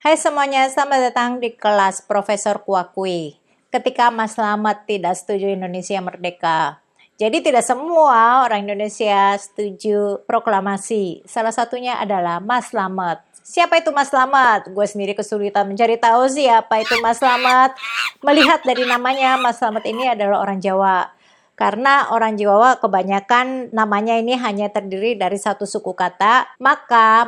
Hai semuanya, selamat datang di kelas Profesor Kuakui. Ketika Mas Slamet tidak setuju Indonesia merdeka. Jadi tidak semua orang Indonesia setuju proklamasi. Salah satunya adalah Mas Slamet. Siapa itu Mas Slamet? Gue sendiri kesulitan mencari tahu siapa itu Mas Slamet. Melihat dari namanya, Mas Slamet ini adalah orang Jawa. Karena orang Jawa kebanyakan namanya ini hanya terdiri dari satu suku kata, maka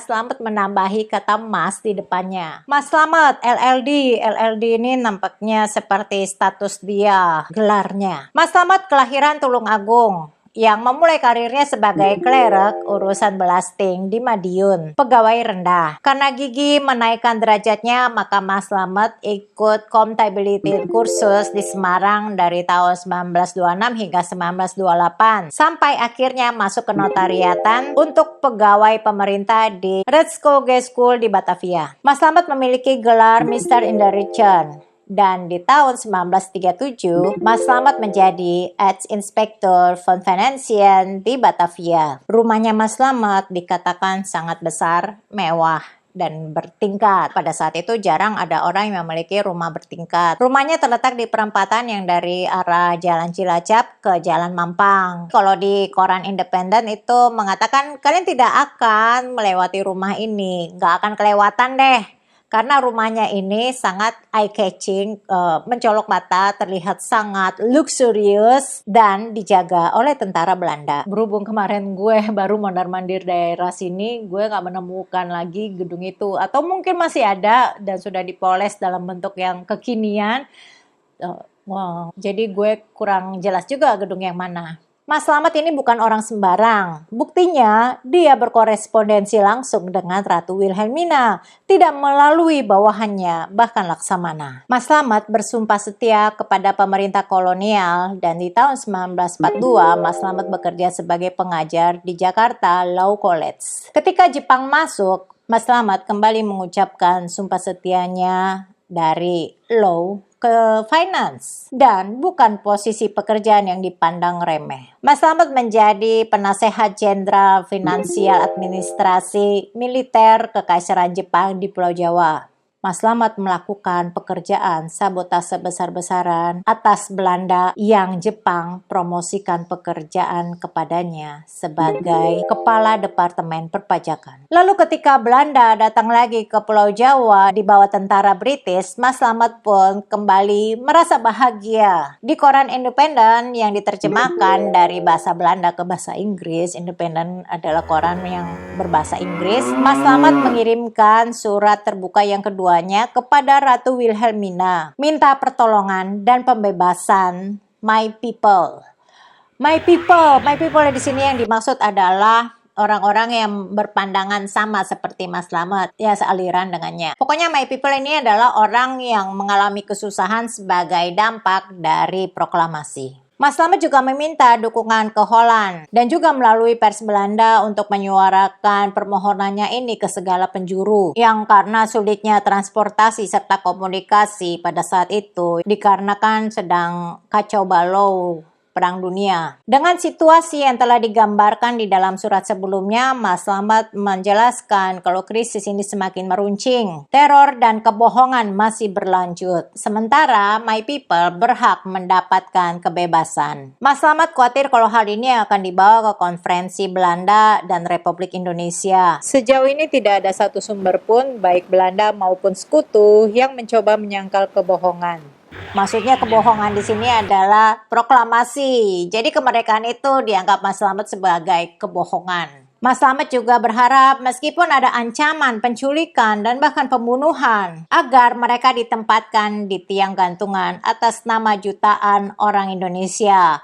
Slamet menambahi kata mas di depannya. Mas Slamet, LLD. LLD ini nampaknya seperti status dia, gelarnya. Mas Slamet kelahiran Tulungagung, yang memulai karirnya sebagai klerek urusan belasting di Madiun, pegawai rendah. Karena gigi menaikkan derajatnya, maka Mas Slamet ikut Comtability kursus di Semarang dari tahun 1926 hingga 1928, sampai akhirnya masuk ke notariatan untuk pegawai pemerintah di Retskoge School di Batavia. Mas Slamet memiliki gelar Mister in the Region. Dan di tahun 1937, Mas Slamet menjadi Ex Inspector von Financiën di Batavia. Rumahnya Mas Slamet dikatakan sangat besar, mewah, dan bertingkat. Pada saat itu jarang ada orang yang memiliki rumah bertingkat. Rumahnya terletak di perempatan yang dari arah Jalan Cilacap ke Jalan Mampang. Kalau di koran Independen itu mengatakan kalian tidak akan melewati rumah ini, nggak akan kelewatan deh. Karena rumahnya ini sangat eye-catching, mencolok mata, terlihat sangat luxurious, dan dijaga oleh tentara Belanda. Berhubung kemarin gue baru mondar-mandir daerah sini, gue nggak menemukan lagi gedung itu. Atau mungkin masih ada dan sudah dipoles dalam bentuk yang kekinian. Wow. Jadi gue kurang jelas juga gedung yang mana. Mas Slamet ini bukan orang sembarang. Buktinya, dia berkorespondensi langsung dengan Ratu Wilhelmina, tidak melalui bawahannya, bahkan Laksamana. Mas Slamet bersumpah setia kepada pemerintah kolonial, dan di tahun 1942, Mas Slamet bekerja sebagai pengajar di Jakarta Law College. Ketika Jepang masuk, Mas Slamet kembali mengucapkan sumpah setianya dari law ke finance, dan bukan posisi pekerjaan yang dipandang remeh. Mas Slamet menjadi penasehat jenderal finansial administrasi militer Kekaisaran Jepang di Pulau Jawa. Mas Slamet melakukan pekerjaan sabotase besar-besaran atas Belanda yang Jepang promosikan pekerjaan kepadanya sebagai Kepala Departemen Perpajakan. Lalu ketika Belanda datang lagi ke Pulau Jawa di bawah tentara British, Mas Slamet pun kembali merasa bahagia. Di koran Independen yang diterjemahkan dari bahasa Belanda ke bahasa Inggris, Independen adalah koran yang berbahasa Inggris, Mas Slamet mengirimkan surat terbuka yang kedua kepada Ratu Wilhelmina, minta pertolongan dan pembebasan my people. My people di sini yang dimaksud adalah orang-orang yang berpandangan sama seperti Mas Slamet, ya sealiran dengannya. Pokoknya my people ini adalah orang yang mengalami kesusahan sebagai dampak dari proklamasi. Mas Slamet juga meminta dukungan ke Holland dan juga melalui pers Belanda untuk menyuarakan permohonannya ini ke segala penjuru, yang karena sulitnya transportasi serta komunikasi pada saat itu dikarenakan sedang kacau balau Perang Dunia. Dengan situasi yang telah digambarkan di dalam surat sebelumnya, Mas Slamet menjelaskan kalau krisis ini semakin meruncing. Teror dan kebohongan masih berlanjut. Sementara my people berhak mendapatkan kebebasan. Mas Slamet khawatir kalau hal ini akan dibawa ke konferensi Belanda dan Republik Indonesia. Sejauh ini tidak ada satu sumber pun, baik Belanda maupun sekutu, yang mencoba menyangkal kebohongan. Maksudnya kebohongan di sini adalah proklamasi. Jadi kemerdekaan itu dianggap Mas Slamet sebagai kebohongan. Mas Slamet juga berharap meskipun ada ancaman penculikan dan bahkan pembunuhan, agar mereka ditempatkan di tiang gantungan atas nama jutaan orang Indonesia.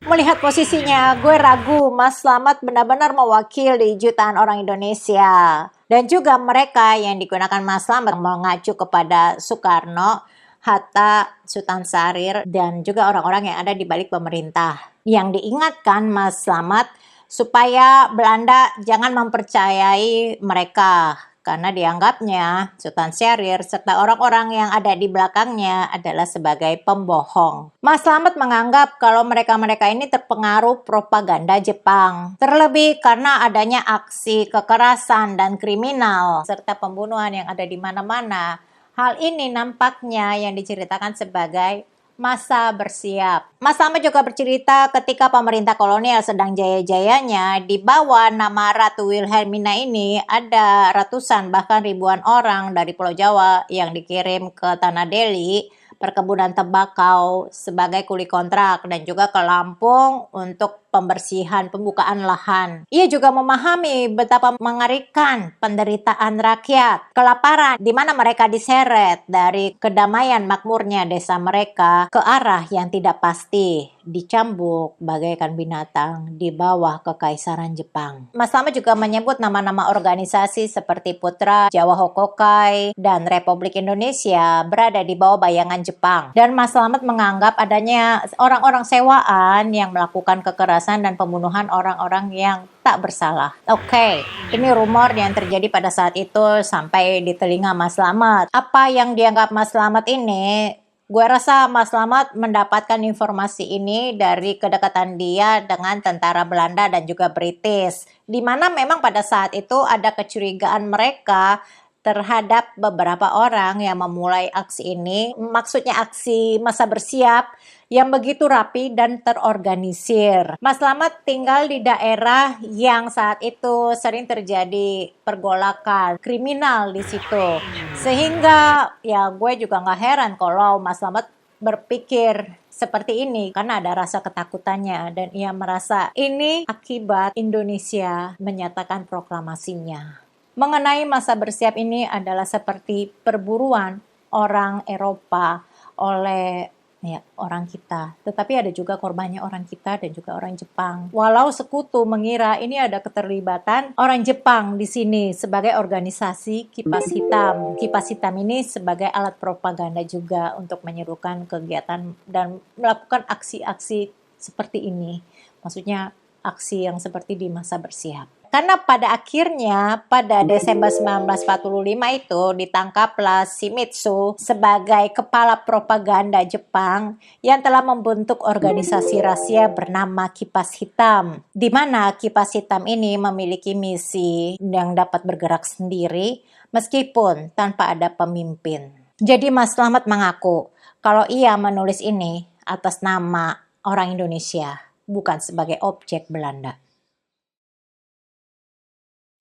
Melihat posisinya, gue ragu Mas Slamet benar-benar mewakili jutaan orang Indonesia. Dan juga mereka yang digunakan Mas Slamet mengacu kepada Soekarno, Hatta, Sultan Syahrir, dan juga orang-orang yang ada di balik pemerintah. Yang diingatkan Mas Slamet supaya Belanda jangan mempercayai mereka karena dianggapnya Sultan Syahrir serta orang-orang yang ada di belakangnya adalah sebagai pembohong. Mas Slamet menganggap kalau mereka-mereka ini terpengaruh propaganda Jepang, terlebih karena adanya aksi kekerasan dan kriminal serta pembunuhan yang ada di mana-mana. Hal ini nampaknya yang diceritakan sebagai masa bersiap. Mas Slamet juga bercerita ketika pemerintah kolonial sedang jaya-jayanya, di bawah nama Ratu Wilhelmina ini ada ratusan bahkan ribuan orang dari Pulau Jawa yang dikirim ke Tanah Delhi, perkebunan tembakau sebagai kuli kontrak, dan juga ke Lampung untuk pembersihan pembukaan lahan. Ia juga memahami betapa mengerikan penderitaan rakyat, kelaparan di mana mereka diseret dari kedamaian makmurnya desa mereka ke arah yang tidak pasti, dicambuk bagaikan binatang di bawah kekaisaran Jepang. Mas Slamet juga menyebut nama-nama organisasi seperti Putra, Jawa Hokokai, dan Republik Indonesia berada di bawah bayangan Jepang. Dan Mas Slamet menganggap adanya orang-orang sewaan yang melakukan kekerasan dan pembunuhan orang-orang yang tak bersalah. Oke, ini rumor yang terjadi pada saat itu sampai di telinga Mas Slamet. Apa yang dianggap Mas Slamet ini, gue rasa Mas Slamet mendapatkan informasi ini dari kedekatan dia dengan tentara Belanda dan juga British, di mana memang pada saat itu ada kecurigaan mereka terhadap beberapa orang yang memulai aksi ini. Maksudnya aksi masa bersiap yang begitu rapi dan terorganisir. Mas Slamet tinggal di daerah yang saat itu sering terjadi pergolakan kriminal di situ. Sehingga ya gue juga nggak heran kalau Mas Slamet berpikir seperti ini karena ada rasa ketakutannya dan ia merasa ini akibat Indonesia menyatakan proklamasinya. Mengenai masa bersiap ini adalah seperti perburuan orang Eropa oleh orang kita, tetapi ada juga korbannya orang kita dan juga orang Jepang. Walau sekutu mengira ini ada keterlibatan orang Jepang di sini sebagai organisasi Kipas Hitam. Kipas Hitam ini sebagai alat propaganda juga untuk menyerukan kegiatan dan melakukan aksi-aksi seperti ini. Maksudnya aksi yang seperti di masa bersiap. Karena pada akhirnya pada Desember 1945 itu ditangkaplah Shimizu sebagai kepala propaganda Jepang yang telah membentuk organisasi rahasia bernama Kipas Hitam, di mana Kipas Hitam ini memiliki misi yang dapat bergerak sendiri meskipun tanpa ada pemimpin. Jadi Mas Slamet mengaku kalau ia menulis ini atas nama orang Indonesia, bukan sebagai objek Belanda.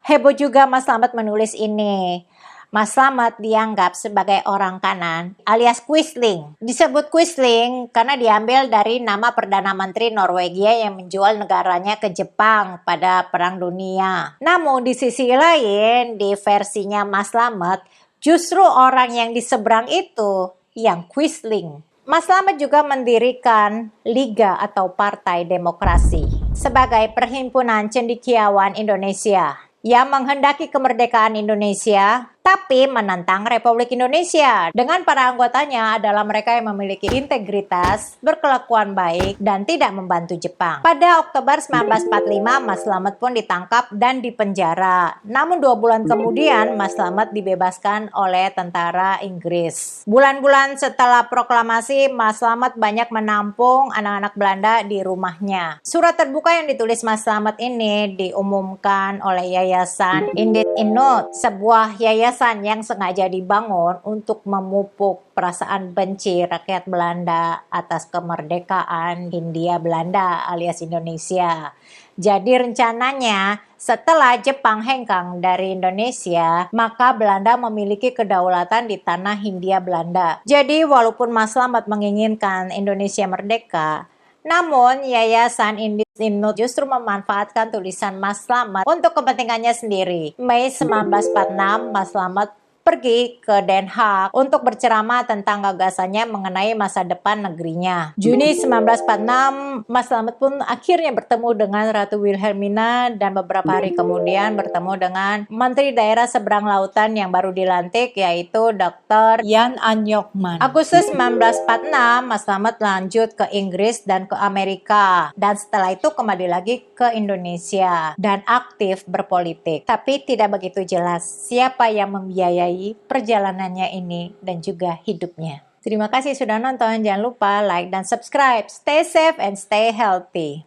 Heboh juga Mas Slamet menulis ini. Mas Slamet dianggap sebagai orang kanan alias Quisling. Disebut Quisling karena diambil dari nama Perdana Menteri Norwegia yang menjual negaranya ke Jepang pada Perang Dunia. Namun di sisi lain, di versinya Mas Slamet, justru orang yang di seberang itu yang Quisling. Mas Slamet juga mendirikan Liga atau Partai Demokrasi sebagai perhimpunan cendekiawan Indonesia yang menghendaki kemerdekaan Indonesia, tapi menentang Republik Indonesia. Dengan para anggotanya adalah mereka yang memiliki integritas, berkelakuan baik, dan tidak membantu Jepang. Pada Oktober 1945, Mas Slamet pun ditangkap dan dipenjara. Namun 2 bulan kemudian, Mas Slamet dibebaskan oleh tentara Inggris. Bulan-bulan setelah proklamasi, Mas Slamet banyak menampung anak-anak Belanda di rumahnya. Surat terbuka yang ditulis Mas Slamet ini diumumkan oleh Yayasan Indit Inut, sebuah yayasan yang sengaja dibangun untuk memupuk perasaan benci rakyat Belanda atas kemerdekaan Hindia Belanda alias Indonesia. Jadi rencananya setelah Jepang hengkang dari Indonesia, maka Belanda memiliki kedaulatan di tanah Hindia Belanda. Jadi walaupun Mas Slamet menginginkan Indonesia merdeka, namun Yayasan Indit Inut justru memanfaatkan tulisan Mas Slamet untuk kepentingannya sendiri. Mei 1946, Mas Slamet pergi ke Den Haag untuk berceramah tentang gagasannya mengenai masa depan negerinya. Juni 1946, Mas Slamet pun akhirnya bertemu dengan Ratu Wilhelmina dan beberapa hari kemudian bertemu dengan Menteri Daerah Seberang Lautan yang baru dilantik, yaitu Dr. Jan Anjokman. Agustus 1946, Mas Slamet lanjut ke Inggris dan ke Amerika, dan setelah itu kembali lagi ke Indonesia dan aktif berpolitik. Tapi tidak begitu jelas siapa yang membiayai perjalanannya ini dan juga hidupnya. Terima kasih sudah nonton. Jangan lupa like dan subscribe. Stay safe and stay healthy.